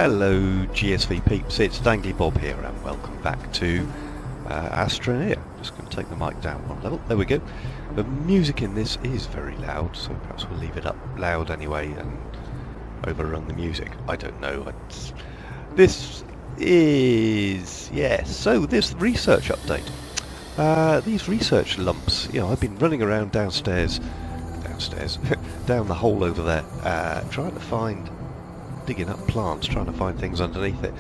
Hello GSV peeps, it's Dangly Bob here and welcome back to Astroneer. Just going to take the mic down one level, there we go. The music in this is very loud, so perhaps we'll leave it up loud anyway and overrun the music. I don't know. This is... yes, so this research update. These research lumps, you know, I've been running around downstairs, down the hole over there, trying to find... digging up plants, trying to find things underneath it.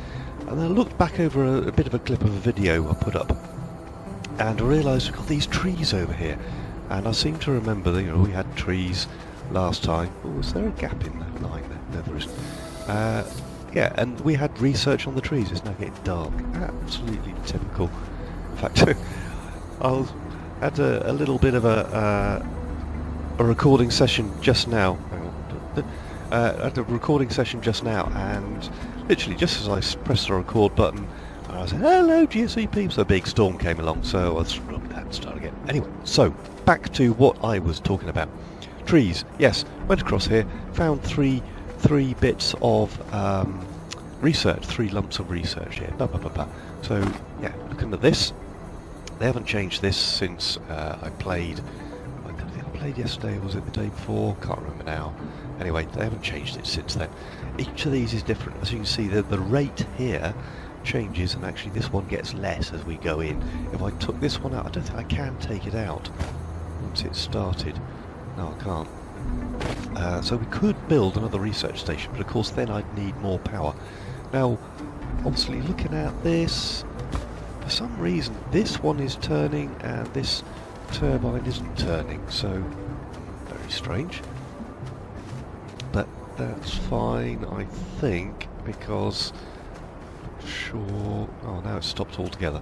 And then I looked back over a bit of a clip of a video I put up and I realised we've got these trees over here. And I seem to remember that, you know, we had trees last time. Oh, was there a gap in the line there? No, there isn't. Yeah, and we had research on the trees. It's now getting dark. Absolutely typical. In fact, I had a little bit of a recording session just now. Hang on. I had a recording session just now, and literally just as I pressed the record button, I said, "Hello, GSV peeps," a big storm came along, so I was and start again. Anyway, so back to what I was talking about. Trees. Yes, went across here, found three bits of research, 3 lumps of research here. So yeah, looking at this, they haven't changed this since I played. I don't think I played yesterday. Or was it the day before? Can't remember now. Anyway, they haven't changed it since then. Each of these is different. As you can see, the rate here changes, and actually this one gets less as we go in. If I took this one out, I don't think I can take it out once it's started. No, I can't. So we could build another research station, but of course then I'd need more power. Now, obviously looking at this, for some reason this one is turning and this turbine isn't turning, so very strange. But that's fine, I think, because I'm not sure. Oh, now it's stopped altogether.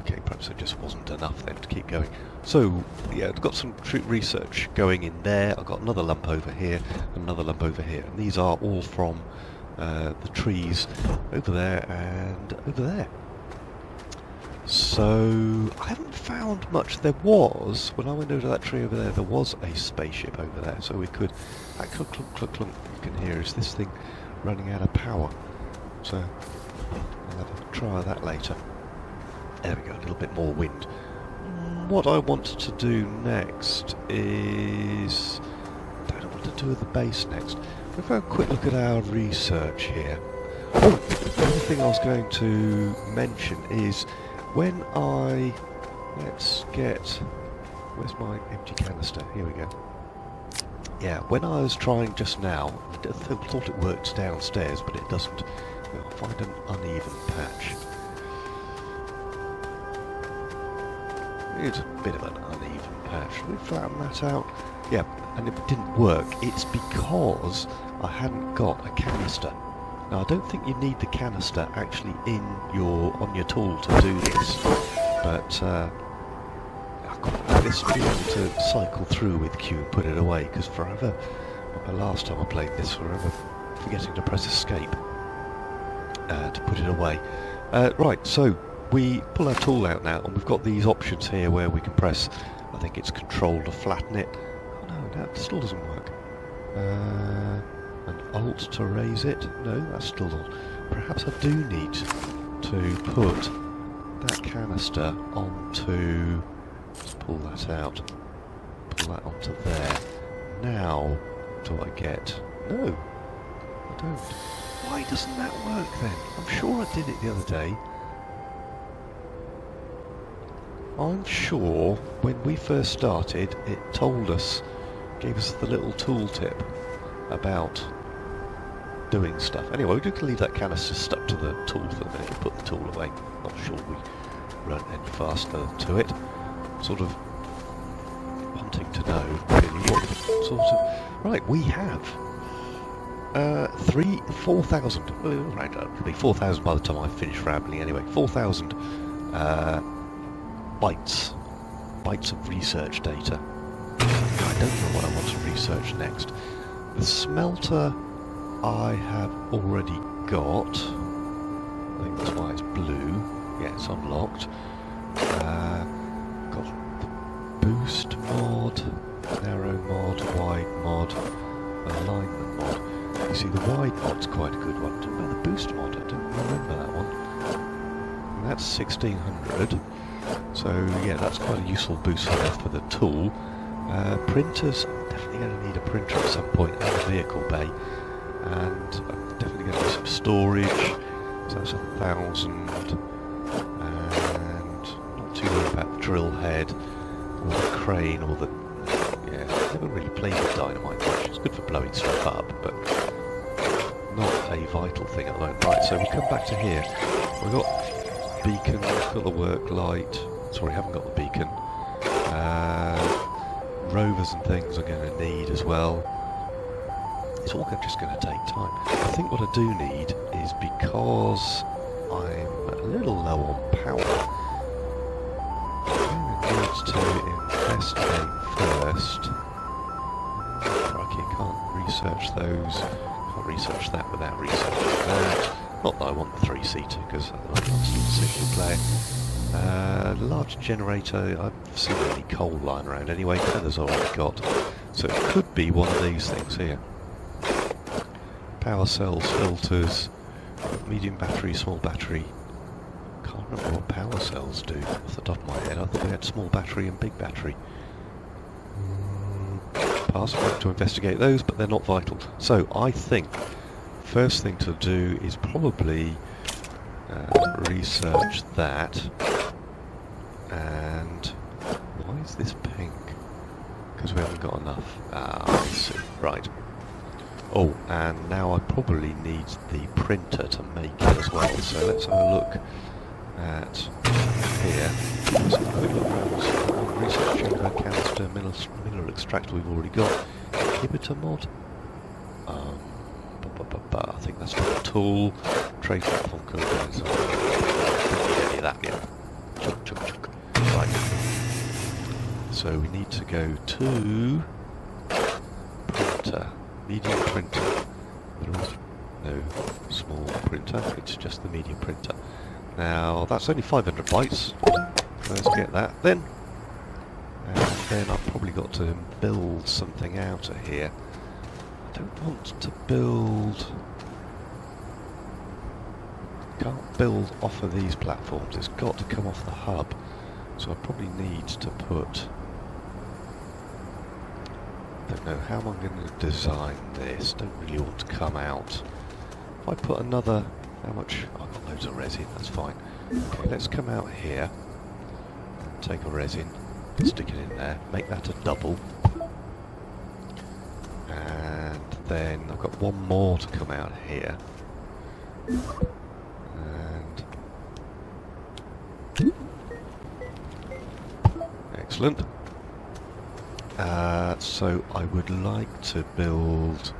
Okay, perhaps it just wasn't enough then to keep going. So yeah, I've got some research going in there. I've got another lump over here, another lump over here, and these are all from the trees over there and over there. So I haven't found much. There was, when I went over that tree over there, there was a spaceship over there, so we could, that clunk clunk clunk clunk you can hear is this thing running out of power. So I'll have a try of that later. There we go, a little bit more wind. What I want to do next is, I don't know what to do with the base next. We'll have a quick look at our research here. Oh, the other thing I was going to mention is when I, let's get, where's my empty canister? Here we go. Yeah, when I was trying just now, I thought it worked downstairs, but it doesn't. I'll find an uneven patch. It's a bit of an uneven patch. Should we flatten that out? Yeah, and it didn't work. It's because I hadn't got a canister. Now I don't think you need the canister actually on your tool to do this, but I've got this to be able to cycle through with Q and put it away, because forever, the last time I played this, forever forgetting to press escape to put it away. Right, so we pull our tool out now, and we've got these options here where we can press, I think it's Control to flatten it. Oh no, that still doesn't work. And Alt to raise it. No, that's still not. Perhaps I do need to put that canister onto... let's pull that out. Pull that onto there. Now, do I get... no, I don't. Why doesn't that work then? I'm sure I did it the other day. I'm sure when we first started, it told us, gave us the little tooltip about doing stuff. Anyway, we're going to leave that canister stuck to the tool for the minute and put the tool away. Not sure we run any faster to it. Sort of wanting to know really what sort of... right, we have 4,000. Well, right, it'll be 4,000 by the time I finish rambling anyway. 4,000 bytes of research data. I don't know what I want to research next. The smelter I have already got. I think that's why it's blue. Yeah, it's unlocked. Got the boost mod, narrow mod, wide mod, alignment mod. see the wide mod's quite a good one. What about the boost mod? I don't remember that one. And that's 1600. So yeah, that's quite a useful boost for the tool. Printers, I'm definitely going to need a printer at some point in the vehicle bay. And I'm definitely going to need some storage. So that's 1,000. And not too worried about the drill head, or the crane, or the... Yeah, I've never really played with dynamite much. It's good for blowing stuff up, but not a vital thing at the moment. Right, so we come back to here. We've got beacon, we've got the work light. Sorry, haven't got the beacon. Rovers and things I'm going to need as well. It's all just going to take time. I think what I do need is, because I'm a little low on power, I need to investigate first. Crikey, I can't research those. Can't research that without researching that. Not that I want the 3-seater, because otherwise I'm still single player. Large generator, I've seen any coal lying around anyway, Feather's already got. So it could be one of these things here. Power cells, filters, medium battery, small battery. Can't remember what power cells do off the top of my head. I thought we had small battery and big battery. Pass, I'd like to investigate those, but they're not vital. So I think first thing to do is probably research that. And why is this pink? Because we haven't got enough. I see. Right. Oh, and now I probably need the printer to make it as well. So let's have a look at here. Let's have a quick look around. Research chamber, canister, mineral extractor we've already got. Inhibitor mod. I think that's for the tool. Trade platform code. Any of that yet? Chug. Right. So we need to go to printer. Medium printer. There is no small printer, it's just the medium printer. Now that's only 500 bytes. Let's get that then. And then I've probably got to build something out of here. I don't want to build... Can't build off of these platforms, it's got to come off the hub. So I probably need to put... Don't know how am I going to design this. Don't really want to come out. If I put another, how much? Oh, I've got loads of resin. That's fine. Okay, let's come out here. Take a resin, stick it in there. Make that a double. And then I've got one more to come out here. And excellent. So I would like to build...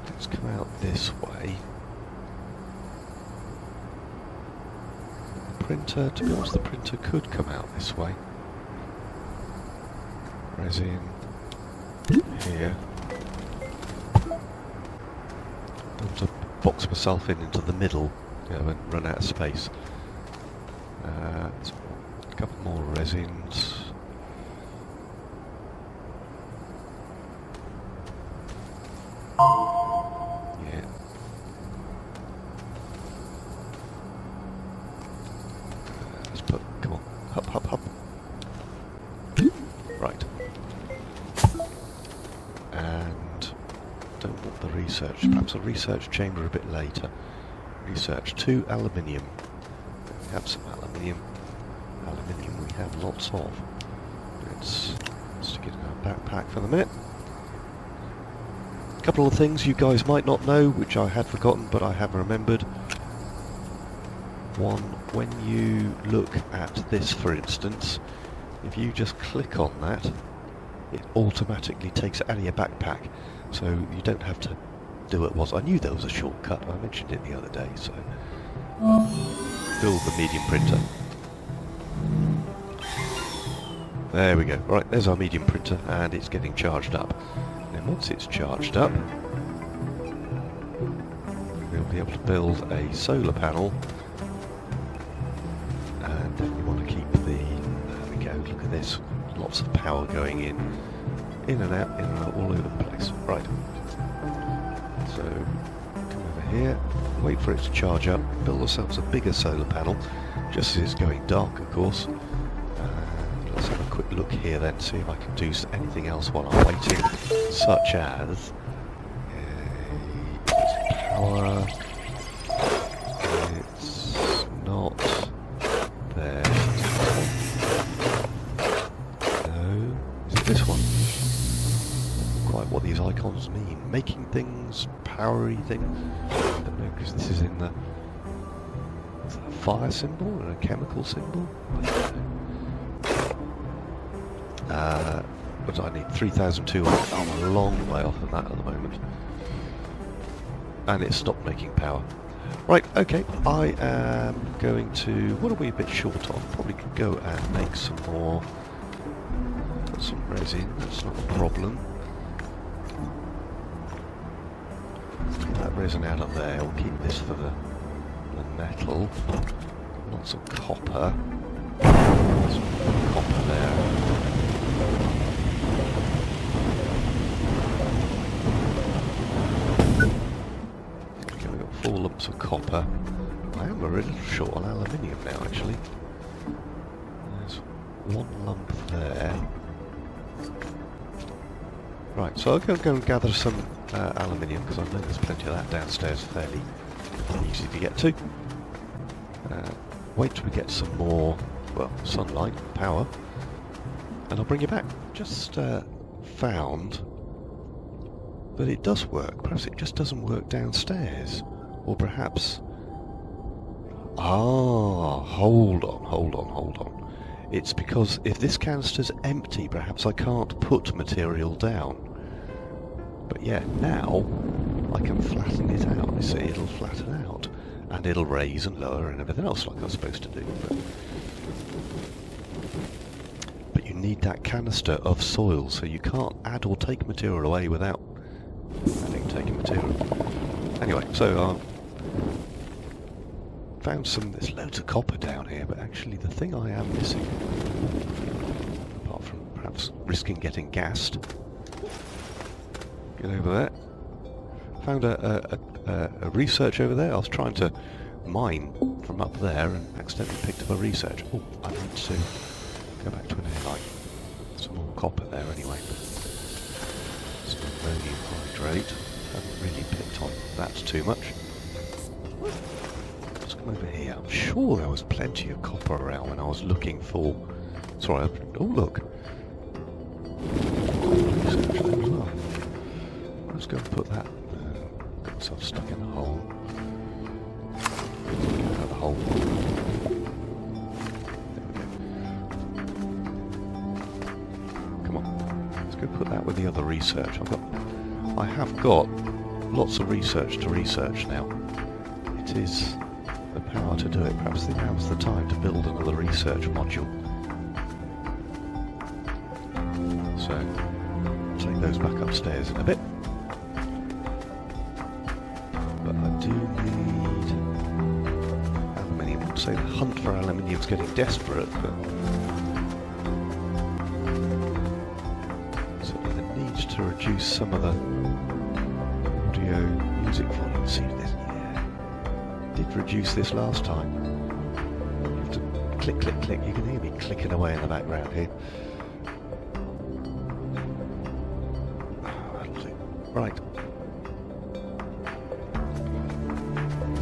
Let's come out this way. The printer, to be honest, the printer could come out this way. Resin here. I want to box myself into the middle, you know, and run out of space. A couple more resins. Yeah. Let's put, come on, hop. Right. And don't want the research, perhaps a research chamber a bit later. Research 2 aluminium. We have some aluminium. Aluminium we have lots of. Let's stick it in our backpack for the minute. A couple of things you guys might not know, which I had forgotten, but I have remembered. One, when you look at this, for instance, if you just click on that, it automatically takes it out of your backpack, so you don't have to do it once. I knew there was a shortcut, I mentioned it the other day, so... Build the medium printer. There we go. Right, there's our medium printer, and it's getting charged up. And once it's charged up, we'll be able to build a solar panel. And then we want to keep the... There we go, look at this. Lots of power going in and out, all over the place. Right. So come over here, wait for it to charge up, build ourselves a bigger solar panel, just as it's going dark, of course. Let's have a quick look here then, see if I can do anything else while I'm waiting, such as power. It's not there. No, is it this one? Quite what these icons mean. Making things, powery things. I don't know, because this is in the fire symbol and a chemical symbol. What do I need? 3,200. I'm a long way off of that at the moment. And it's stopped making power. Right, okay, I am going to... What are we a bit short on? Probably could go and make some more... Put some resin, that's not a problem. Get that resin out of there, we'll keep this for the metal. Lots of copper. Some copper there. Okay, we've got 4 lumps of copper. I am a little short on aluminium now, actually. There's 1 lump there. Right, so I'll go and gather some aluminium, because I know there's plenty of that downstairs, fairly easy to get to. Wait till we get some more, well, sunlight, power, and I'll bring you back. Just found that it does work. Perhaps it just doesn't work downstairs. Or perhaps... Ah, hold on. It's because if this canister's empty, perhaps I can't put material down. But yeah, now I can flatten it out. You see, it'll flatten out. And it'll raise and lower and everything else like I was supposed to do. But you need that canister of soil, so you can't add or take material away without taking material. Anyway, so found there's loads of copper down here, but actually the thing I am missing, apart from perhaps risking getting gassed, get over there, found a research over there. I was trying to mine from up there and accidentally picked up a research. Oh, I need to go back to an airline. Some more copper there anyway. Some ammonium hydrate. Haven't really picked on that too much. Let's come over here. I'm sure there was plenty of copper around when I was looking for... Sorry, oh look. Research there as well. Let's go and put that... got myself stuck in the hole. Get out of the hole. There we go. Come on. Let's go put that with the other research. I have got lots of research to research now. It is the power to do it. Perhaps now's the time to build another research module. So, take those back upstairs in a bit. But I do need aluminium. I would say the hunt for aluminium is getting desperate, but certainly the need to reduce some of the audio music volume. See this? Yeah. Did reduce this last time. You have to click, click, click. You can hear me clicking away in the background here. That'll do. Right.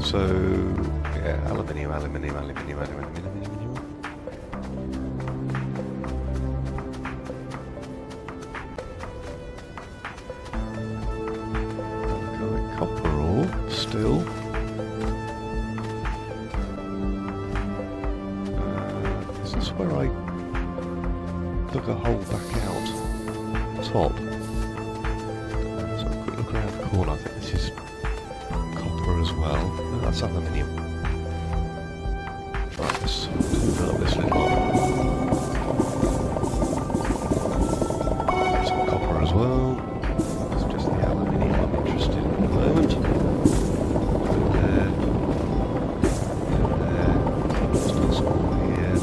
So, yeah, aluminium. Copper ore, still. Is this where I dug a hole back out top? So a quick look around the corner. I think this is copper as well. No, that's aluminium. Right, let's fill up this little some copper as well. It's just the aluminium I'm interested in at the moment. There. Just got some more here.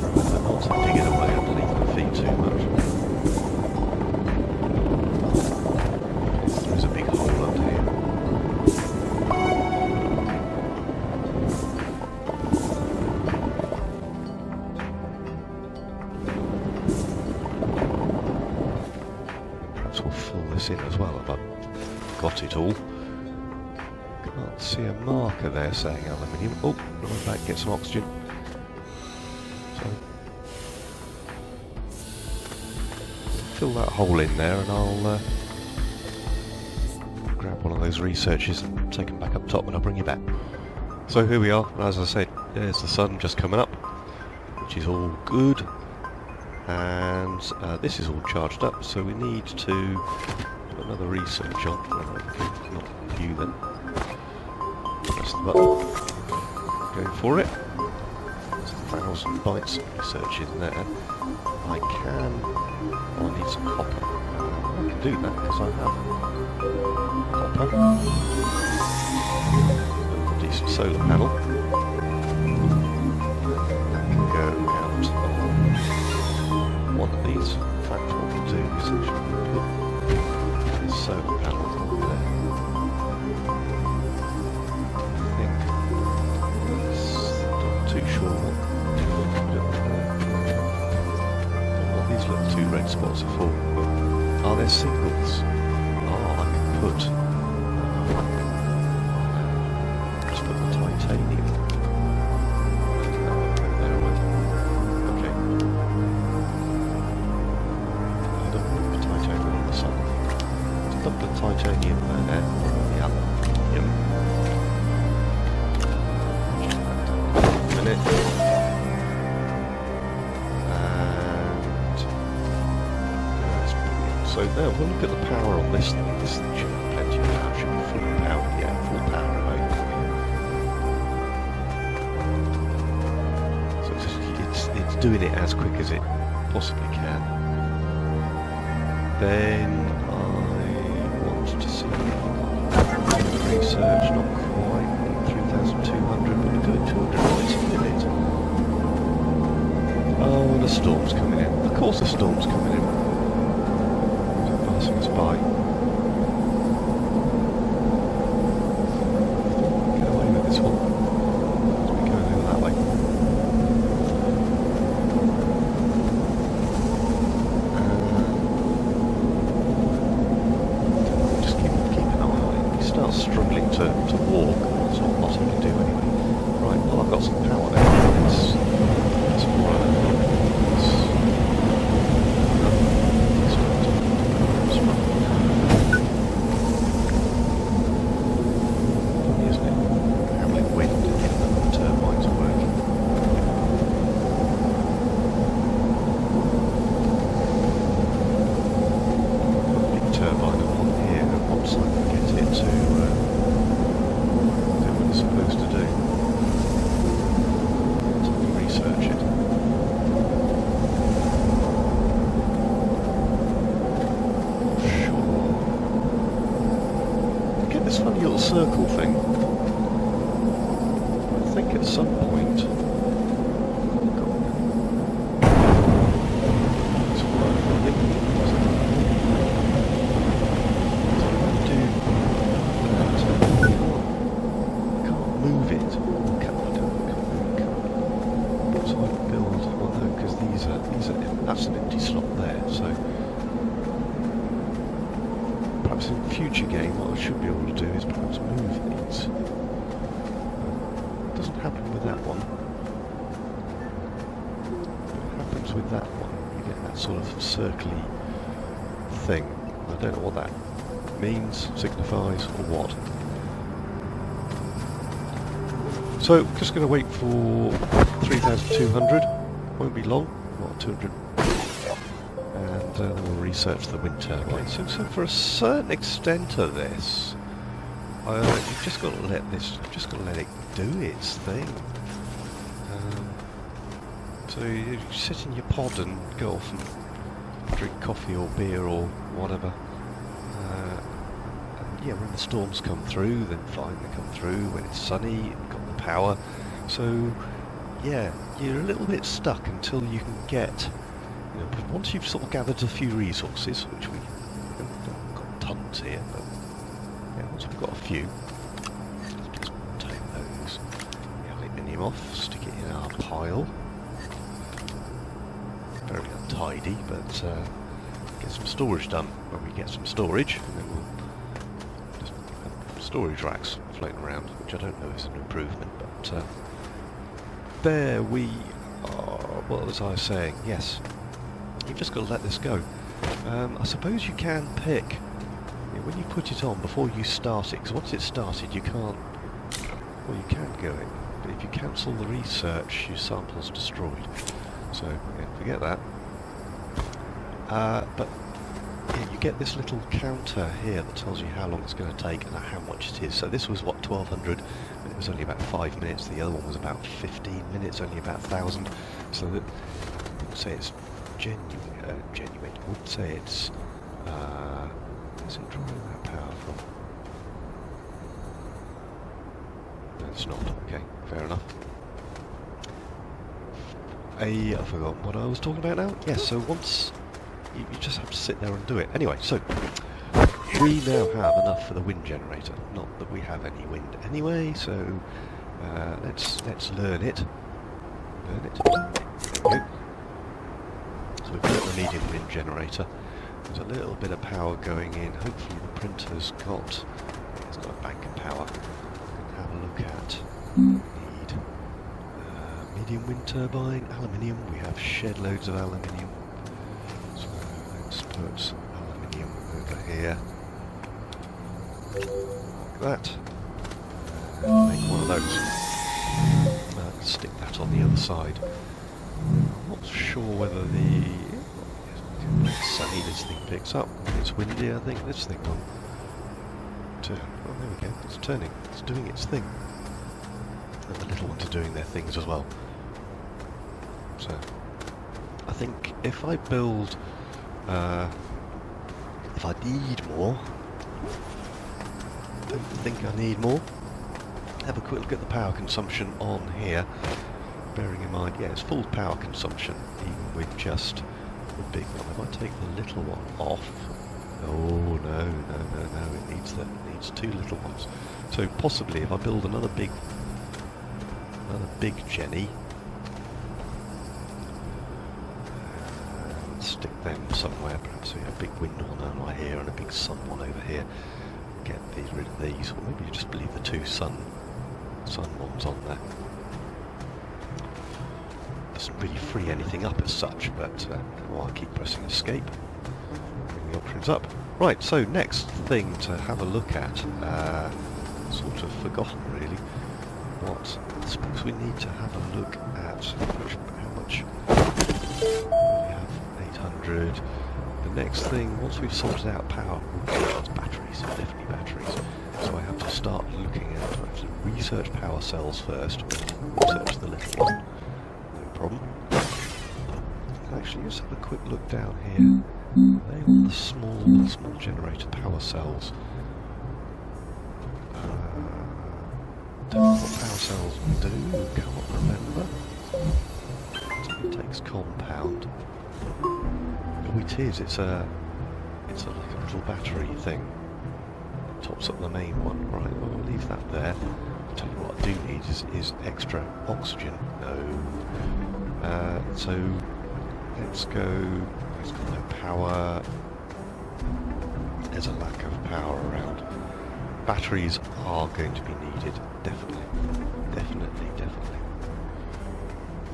Remember not to dig it away underneath my feet too much. There is a big at all. Can't see a marker there saying aluminium. Oh, run back, get some oxygen. So, fill that hole in there and I'll grab one of those researchers and take them back up top when I bring you back. So here we are, as I said, there's the sun just coming up, which is all good. And this is all charged up, so we need to put another research on. Okay, not view then. Press the button. Go for it. There's 1,000 bytes of research in there. I need some copper. I can do that because I have copper. A decent solar panel. That can go out on one of these. In fact, what we'll do is actually put this solar panel on there. I think not too sure what these little two red spots are for. Are there signals? Oh, I can put let's put the titanium. Okay. I don't put the titanium on the sun. Let's dump the titanium there. Yeah. Yep. Minute. So now we'll look at the power on this thing. This thing should have plenty of power. Should be full power. Yeah, full power available. So it's doing it as quick as it possibly can. Then I want to see research. Not quite 3,200, but we're doing 200 bytes a minute. Oh, the storm's coming in. Of course, the storm's coming in. Passing us by. Get away with this one. We go over that way. Just keep an eye on it. He starts struggling to walk. That's not what he can do anyway. Right, well I've got some power there. Let's borrow that. Funny little circle thing. I think at some point I can't move it. So I build one though, because these are that's an empty slot there, so perhaps in future game what I should be able to do is perhaps move these. It doesn't happen with that one. It happens with that one. You get that sort of circly thing. I don't know what that means, signifies, or what. So, just going to wait for 3,200. Won't be long. What, 200? And then we'll research the wind turbine. So for a certain extent of this, you've just got to let it do its thing. So you sit in your pod and go off and drink coffee or beer or whatever. And yeah, when the storms come through, then fine, they come through. When it's sunny, you've got the power. So yeah, you're a little bit stuck until you can get. Once you've sort of gathered a few resources, which we haven't got tons here, but yeah, once we've got a few, let's just take those, aluminium off, stick it in our pile. Very untidy, but get some storage done when we get some storage, and then we'll just storage racks floating around, which I don't know is an improvement, but there we are. What was I saying? Yes, you've just got to let this go. I suppose you can pick, when you put it on before you start it, because once it's started you can't, well, you can go in, but if you cancel the research your sample's destroyed, so yeah, forget that. But yeah, you get this little counter here that tells you how long it's going to take and how much it is. So this was what, 1200, and it was only about 5 minutes. The other one was about 15 minutes, only about 1000. So that, I would say it's genuine. I would say it's where's it drawing that power from? No, it's not. Okay, fair enough. I've forgotten what I was talking about now. Yes, so once you just have to sit there and do it. Anyway, so we now have enough for the wind generator. Not that we have any wind anyway, so let's learn it. Learn it. There we go. So we've got the medium wind generator. There's a little bit of power going in. Hopefully the printer's got, it's got a bank of power. We can have a look at. Need medium wind turbine, aluminium. We have shed loads of aluminium. So let's put aluminium over here. Like that. Make one of those. Let's stick that on the other side. I'm not sure whether it's sunny this thing picks up. It's windy, I think. This thing will turn. Oh, there we go. It's turning. It's doing its thing. And the little ones are doing their things as well. So, I think if I build, if I need more, I don't think I need more. Have a quick look at the power consumption on here. Bearing in mind, yeah, it's full power consumption, even with just the big one. If I take the little one off, oh no, it needs two little ones. So possibly if I build another big Jenny, stick them somewhere. Perhaps we have a big wind one right here and a big sun one over here. Get rid of these, or maybe just leave the two sun ones on there. Doesn't really free anything up as such, but I'll keep pressing escape. Bring the options up. Right, so next thing to have a look at, sort of forgotten really, what I suppose we need to have a look at how much we have 800. The next thing, once we've sorted out power, it's batteries, definitely batteries. So I have to start looking at, I have to research power cells first, research the little one. Problem. Actually, just have a quick look down here. They want the small generator power cells. Don't know what power cells do. Can't remember. It takes compound. Oh, it is. It's like a little battery thing. Tops up the main one. Right. Well, we'll leave that there. I'll tell you what I do need is extra oxygen. No. So let's go. It's got no power. There's a lack of power around. Batteries are going to be needed, definitely.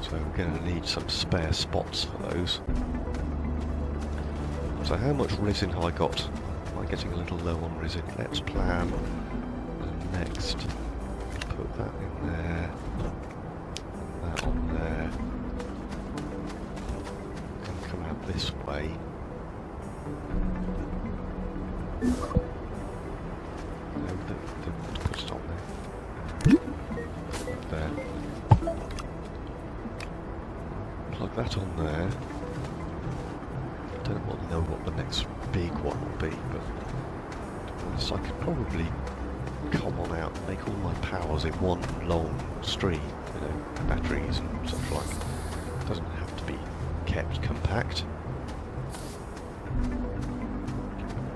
So we're going to need some spare spots for those. So how much resin have I got? Am I getting a little low on resin? Let's plan the next. Put that in there. That on there. Can come out this way. No, put it on there. There. Plug that on there. Don't know what the next big one will be, but so I could probably come on out and make all my powers in one long stream, you know, batteries and such like. It doesn't have to be kept compact.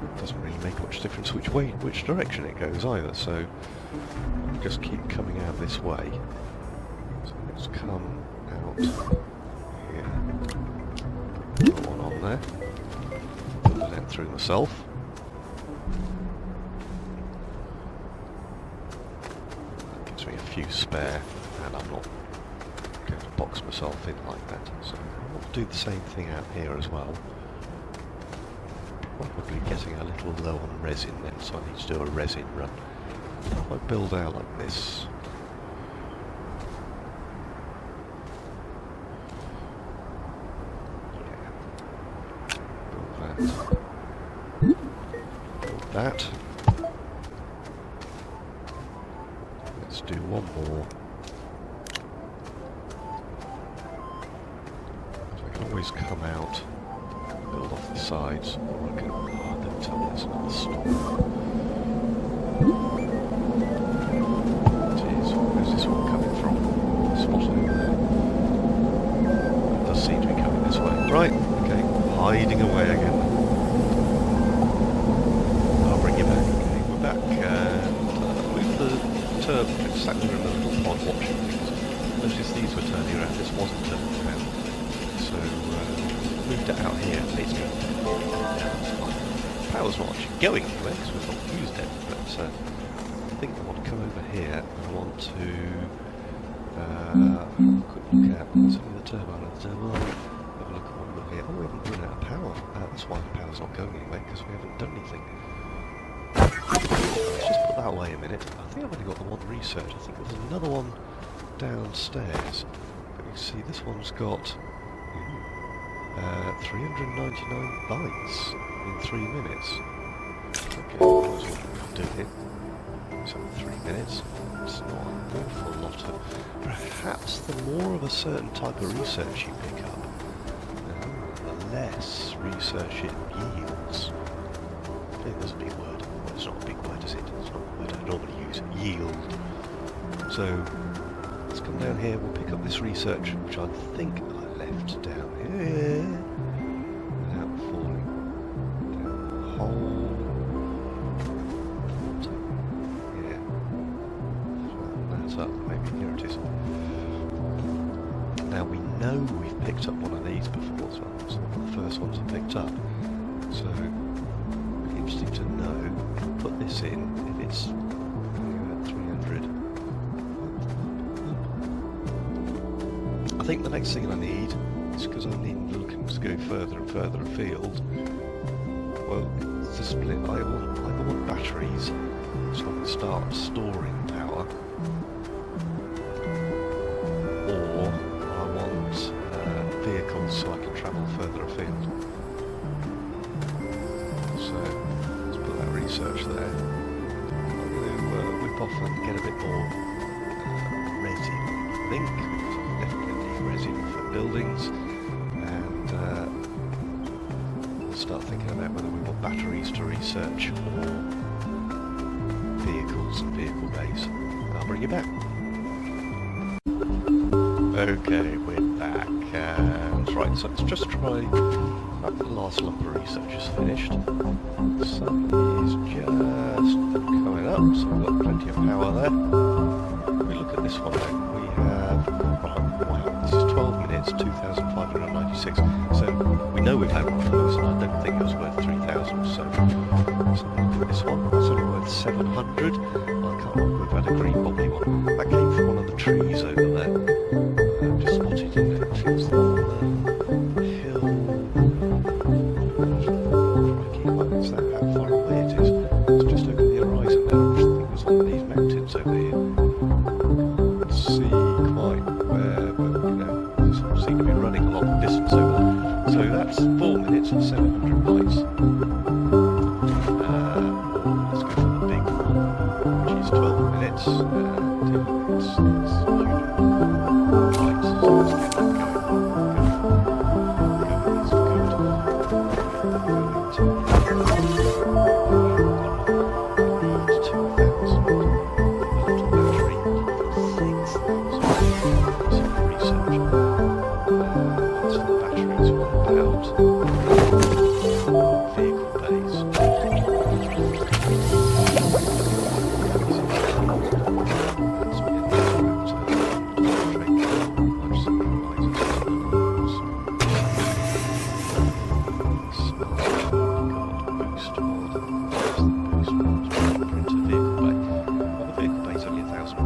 It doesn't really make much difference which direction it goes either, so I'll just keep coming out this way. So let's come out here. Put one on there. Put the length through myself. Gives me a few spare, and I'm not going to box myself in like that. So I'll do the same thing out here as well. Probably getting a little low on resin then, so I need to do a resin run. If I build out like this, build that. Let's do one more. So I can always come out, build off the sides, or I can, don't tell me there's another storm. Jeez, where's this one coming from? Spot over there. It does seem to be coming this way. Right, okay, hiding away again. I'll bring you back. Okay, we're back, and with the turbine, it's sat there in a little pod watching things. Notice these were turning around, this wasn't turning around. So, moved it out here, and it's going down, that's fine. Power's not actually going anywhere, because we've not used it, but I think I want to come over here, and I want to have a quick look at, there's only the turbine, have a look at what we've got here. Oh, we haven't run out of power, that's why the power's not going anywhere, because we haven't done anything. Let's just put that away a minute. I think I've only got the one research, I think there's another one downstairs, but you see this one's got 399 bytes in 3 minutes. Okay, that's what we'll do here. So 3 minutes, it's not an awful lot of... Perhaps the more of a certain type of research you pick up, the less research it yields. I think there's a big word. Well, it's not a big word, is it? It's not a word I normally use. Yield. So, let's come down here, we'll pick up this research, which I think I left down here, without falling down the hole. Yeah. That's up, maybe here it is. Now we know we've picked up one of these before, so it's one of the first ones I picked up. So, it'd be interesting to know, put this in, if it's 300. I think the next thing I need is, because I'm looking to go further and further afield, well, to split, I either want batteries so I can start storing power, or I want vehicles so I can travel further afield. So, let's put that research there. I'm going to whip off and get a bit more resin, I think. Resin for buildings, and we'll start thinking about whether we want batteries to research or vehicles and vehicle bays. I'll bring you back. Okay, we're back, and right, so let's just try that. The last lump of research is finished. The sun is just coming up, so we've got plenty of power there. If we look at this one then, we have, wow, this is 12 minutes, 2,596, so we know we've had one of those, and I don't think it was worth 3,000, so let's have a look at this one. That's only worth 700. I can't remember if we've had a green bobbly one. That came from one of the trees over there. I've just spotted in it. It's on the hill. Crikey, what is that? How far away it is? It's just over the horizon now. I think it was on these mountains over here. See quite where, you know, seem to be running a lot of distance over there. So that's 4 minutes and 700 bytes. Let's go for the big one, which is 12 minutes and 2 minutes. It's loaded.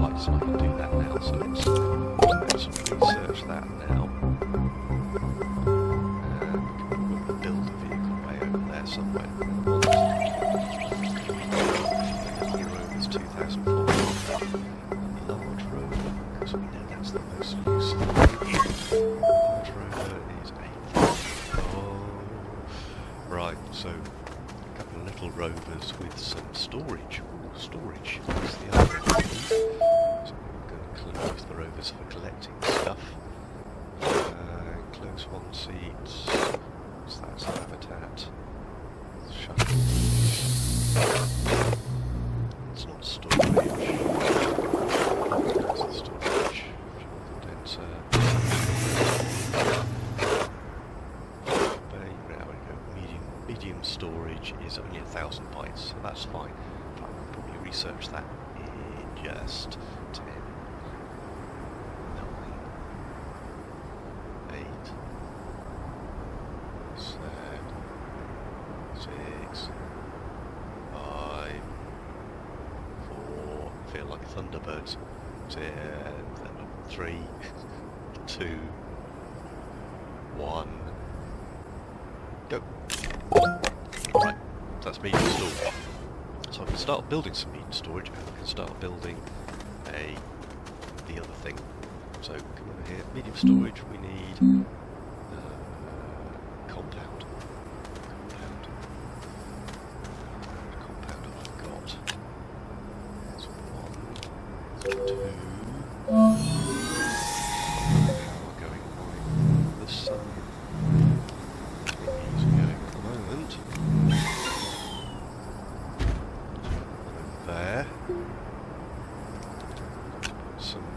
bytes, and I can do that now. So let's research that now. And we can build a vehicle way over there somewhere. The rover is 2,400. Large rover, because we know that's the most useful. Large rover is 8,000. Oh, right. So a couple of little rovers with some storage. Ooh, storage is the other one. So we're going to close the rovers for collecting stuff. Close one seat. What's that? It's habitat. Shuttle. It's not storage. It's the storage. Fuel condenser. Bay. There we go. Medium storage is only 1,000 bytes, so that's fine. I will probably research that in just 10, 9, 8, 7, 6, 5, 4, feel like Thunderbirds. 3, 2, 1, go. Right, that's medium storage. So I can start building some medium storage, and I can start building the other thing. So come over here, medium storage, we need compound. Compound I've got. That's 1, 2. Power going by the sun. It is going at the moment. Over there. Put some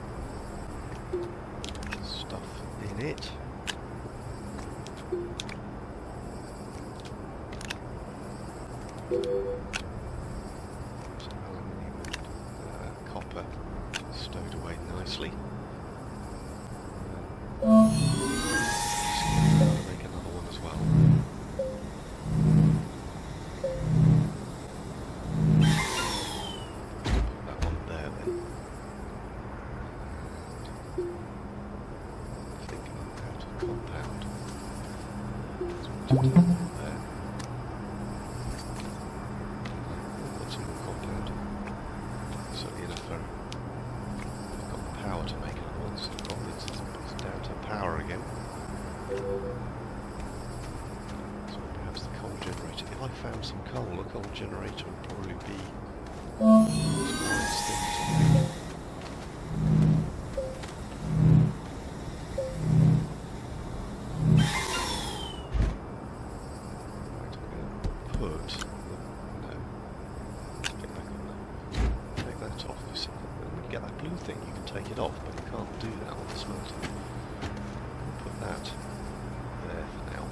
stuff in it. Some aluminium and copper stowed away nicely. Make another one as well. Put that one there then. Thinking about a compound. So we'll do that one there. That's a more compound. Certainly enough for. I've got the power to make another one, so it's down to power again. So perhaps the coal generator. If I found some coal, a coal generator would probably be some nice things on there. Right, I'm going to put no. Get back on there. Take that off. You see, when you get that blue thing, you can take it off, but you can't do that on the smelter. Put that there for now.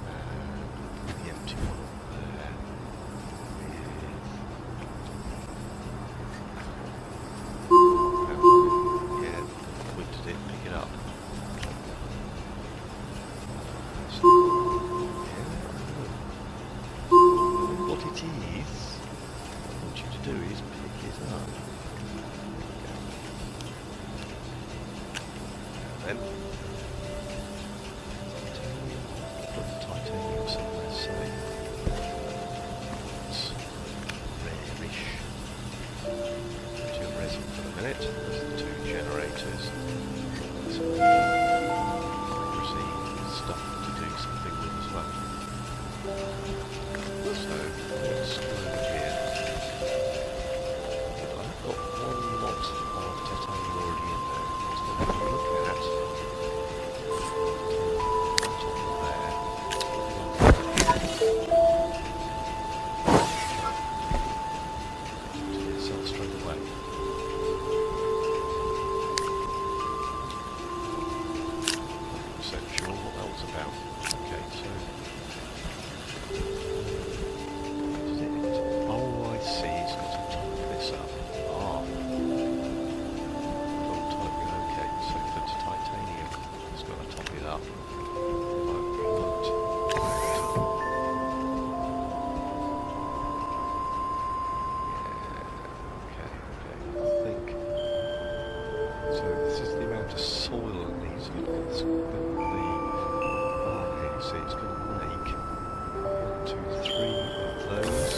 And the empty one there. Yeah, pointed it, pick it up. So, yeah, what it is, what I want you to do is pick it up. Then, put the titanium somewhere safe. It's rare-ish. Put your resin for the minute. There's the 2 generators. Some stuff to do something with as well. So, let's storage here. But I've got one lot of titanium already in there. So I'm going to look at top of there. To yourself straight away. So this is the amount of soil it needs. If you look at this, the bar here, you see it's going to make 1, 2, 3 of those.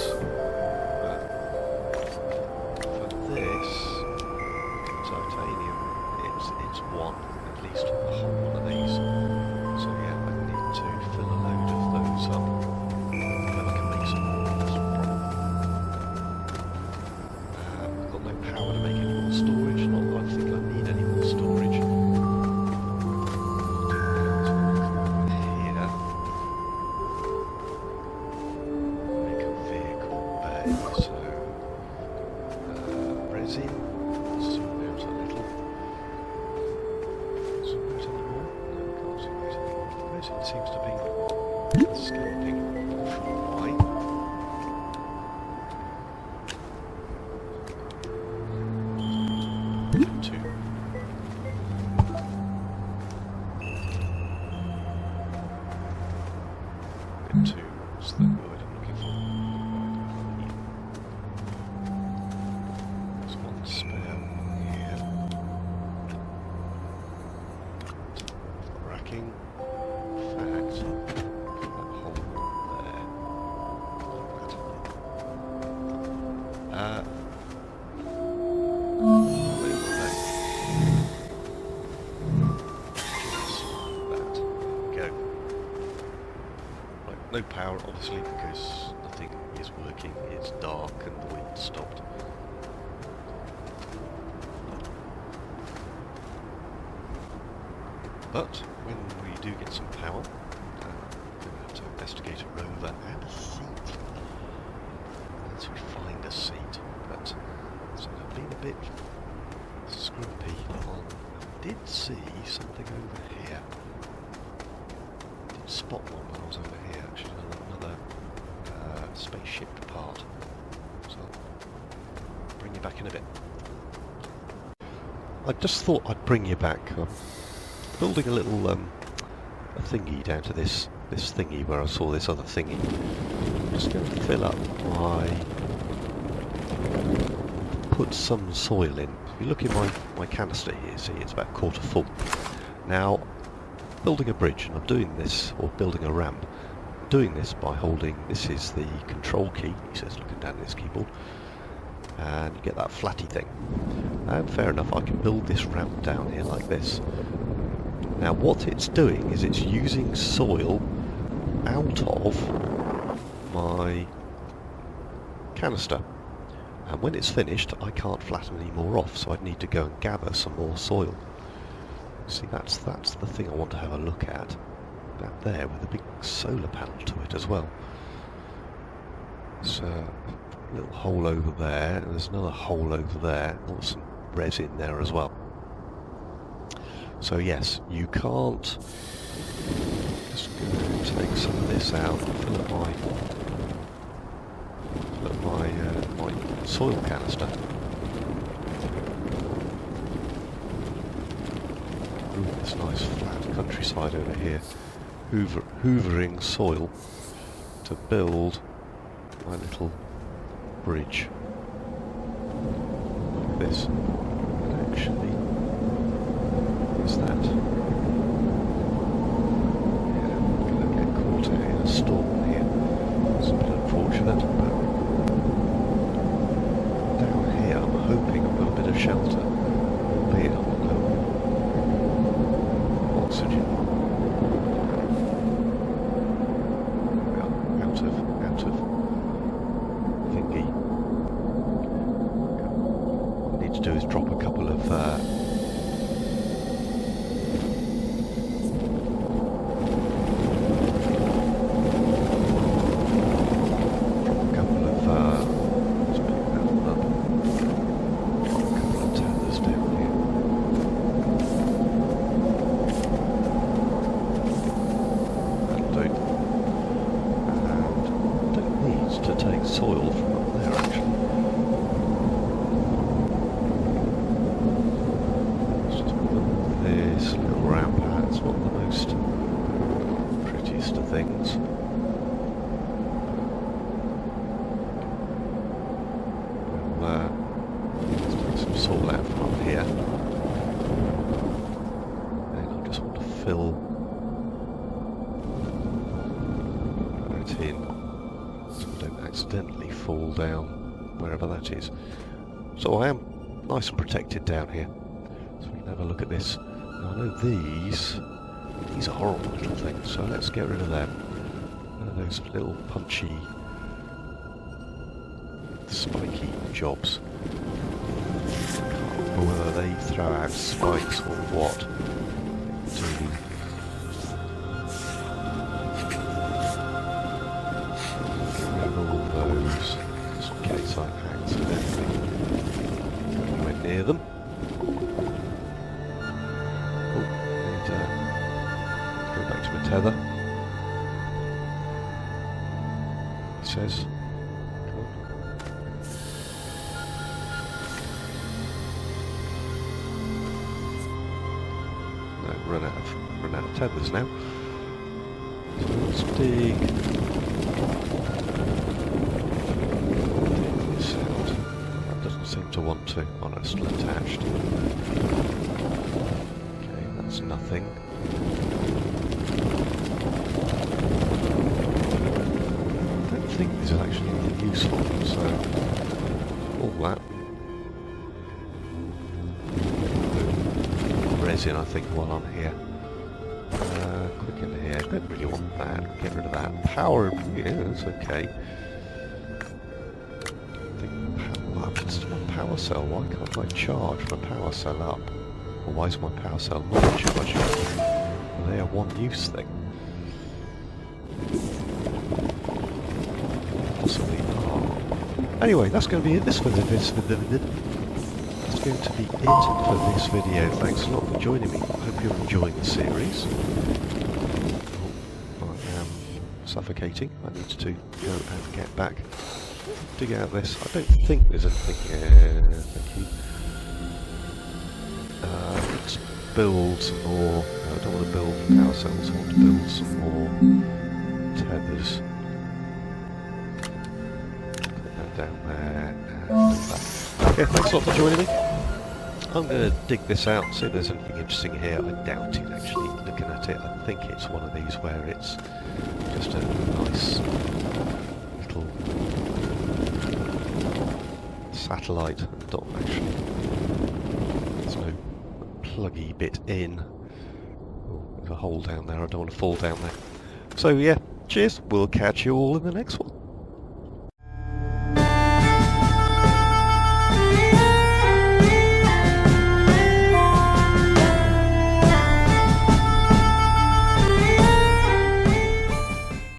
But for this titanium, it's one, at least a whole one of these. So yeah, I need to fill a load of those up. Then I can make some more. That's no problem. I've got no power to make any more storage. Not that I think I need any more storage. Here, make a vehicle bay. So resin. Zoom out a little. Zoom out any more? No, can't zoom out any more. The resin seems to be escaping from Y. Two. Bit two. What's the word I'm looking for? There's one spare here. Racking. In fact, put that hole there. No power, obviously, because nothing is working. It's dark and the wind stopped. But when we do get some power, we're going to have to investigate a rover and a seat. Once we find a seat, but so I've been a bit scrumpy on. I did see something over here. Did spot one when I was over here. Actually, another spaceship part. So I'll bring you back in a bit. I just thought I'd bring you back. Building a little a thingy down to this thingy where I saw this other thingy. I'm just going to fill up put some soil in. If you look in my canister here, see it's about quarter full. Now, building a bridge, and I'm doing this, or building a ramp, I'm doing this by holding, this is the control key, he says looking down at his keyboard, and you get that flatty thing. And fair enough, I can build this ramp down here like this. Now what it's doing is it's using soil out of my canister, and when it's finished I can't flatten any more off, so I'd need to go and gather some more soil. See, that's the thing I want to have a look at. That there with a big solar panel to it as well. There's a little hole over there, and there's another hole over there. There's some resin there as well. So yes, you can't just go and take some of this out and fill up my soil canister. Ooh, this nice flat countryside over here. Hoovering soil to build my little bridge. Like this. And actually, is that? Yeah, I'm going to get caught in a storm here. It's a bit unfortunate, but down here I'm hoping I've got a bit of shelter, albeit I'm on low oxygen. Out of thingy. What I need to do is drop a couple of soil from up there actually. Let's just build this little ramp out. It's not the most prettiest of things. We'll let's take some soil out from up here. fill that in so I don't accidentally fall down wherever that is. So I am nice and protected down here. So we can have a look at this. Now I know these are horrible little things, so let's get rid of them. Those little punchy, spiky jobs. Can't remember whether they throw out spikes or what. Get rid of all those, just in case I accidentally go anywhere near them. Oh, and go back to my tether. Says, no, run out of tethers now. So let's dig this out. That doesn't seem to want to. Oh no, it's still attached. Okay, that's nothing. I think this is actually anything useful, so all that resin I think while I'm here. Quick in here, don't really want that, get rid of that. Power, yeah, that's okay. I think what happens to my power cell? Why can't I charge my power cell up? Or why is my power cell not charging? Are they a one-use thing? Possibly not. Anyway, that's going to be it. That's going to be it for this video. Thanks a lot for joining me. I hope you're enjoying the series. Oh, I am suffocating. I need to go and get back. Dig out this. I don't think there's anything here. Thank you. Let's build some more. No, I don't want to build power cells. I want to build some more tethers. Down there and that. Okay, thanks a lot for joining me. I'm going to dig this out, see if there's anything interesting here. I doubt it actually, looking at it. I think it's one of these where it's just a nice little satellite. Not actually, there's no pluggy bit in. Oh, there's a hole down there, I don't want to fall down there. So yeah, cheers, we'll catch you all in the next one.